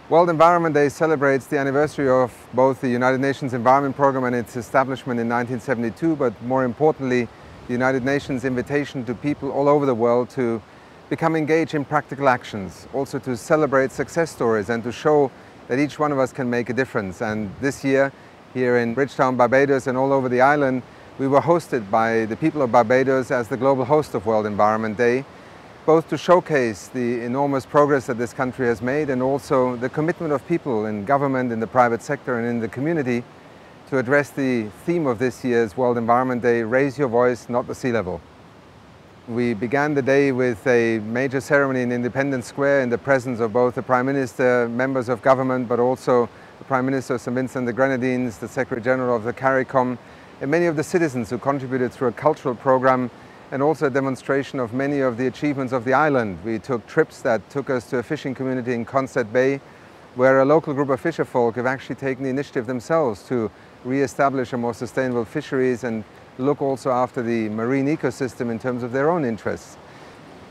World Environment Day celebrates the anniversary of both the United Nations Environment Programme and its establishment in 1972, but more importantly, the United Nations invitation to people all over the world to become engaged in practical actions, also to celebrate success stories and to show that each one of us can make a difference. And this year, here in Bridgetown, Barbados, and all over the island, we were hosted by the people of Barbados as the global host of World Environment Day, both to showcase the enormous progress that this country has made and also the commitment of people in government, in the private sector and in the community to address the theme of this year's World Environment Day, Raise Your Voice, Not the Sea Level. We began the day with a major ceremony in Independence Square in the presence of both the Prime Minister, members of government, but also the Prime Minister of St. Vincent and the Grenadines, the Secretary General of the CARICOM, and many of the citizens who contributed through a cultural program and also a demonstration of many of the achievements of the island. We took trips that took us to a fishing community in Concert Bay, where a local group of fisherfolk have actually taken the initiative themselves to re-establish a more sustainable fisheries and look also after the marine ecosystem in terms of their own interests.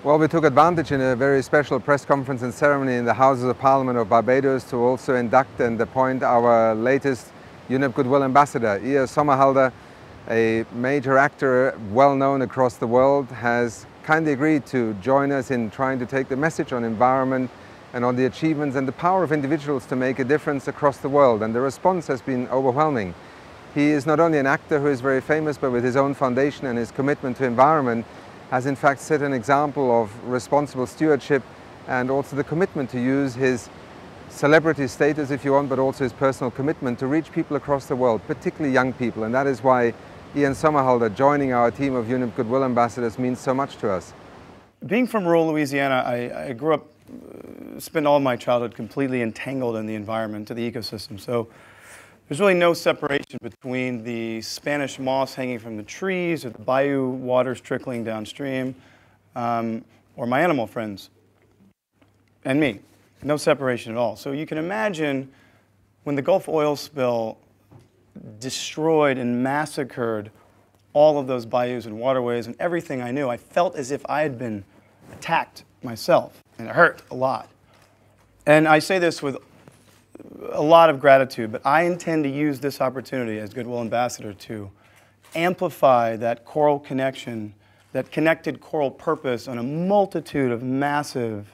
Well, we took advantage in a very special press conference and ceremony in the Houses of Parliament of Barbados to also induct and appoint our latest UNEP Goodwill Ambassador. Ian Somerhalder, a major actor well known across the world, has kindly agreed to join us in trying to take the message on environment and on the achievements and the power of individuals to make a difference across the world. And the response has been overwhelming. He is not only an actor who is very famous, but with his own foundation and his commitment to environment has in fact set an example of responsible stewardship and also the commitment to use his celebrity status, if you want, but also his personal commitment to reach people across the world, particularly young people. And that is why Ian Somerhalder joining our team of UNEP Goodwill Ambassadors means so much to us. Being from rural Louisiana, I grew up, spent all my childhood completely entangled in the environment, to the ecosystem. So there's really no separation between the Spanish moss hanging from the trees or the bayou waters trickling downstream or my animal friends and me. No separation at all. So you can imagine when the Gulf oil spill destroyed and massacred all of those bayous and waterways and everything I knew, I felt as if I had been attacked myself, and it hurt a lot. And I say this with a lot of gratitude, but I intend to use this opportunity as Goodwill Ambassador to amplify that coral connection, that connected coral purpose on a multitude of massive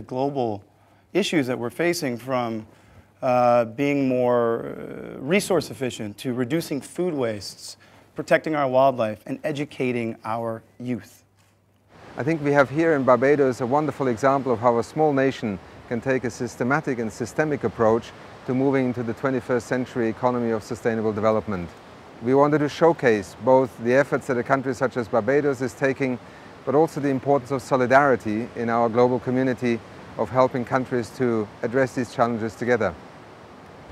global issues that we're facing, from being more resource efficient to reducing food wastes, protecting our wildlife, and educating our youth. I think we have here in Barbados a wonderful example of how a small nation can take a systematic and systemic approach to moving into the 21st century economy of sustainable development. We wanted to showcase both the efforts that a country such as Barbados is taking, but also the importance of solidarity in our global community of helping countries to address these challenges together.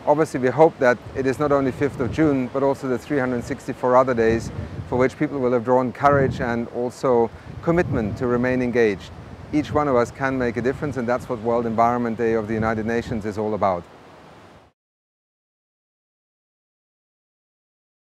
Obviously, we hope that it is not only 5th of June, but also the 364 other days for which people will have drawn courage and also commitment to remain engaged. Each one of us can make a difference, and that's what World Environment Day of the United Nations is all about.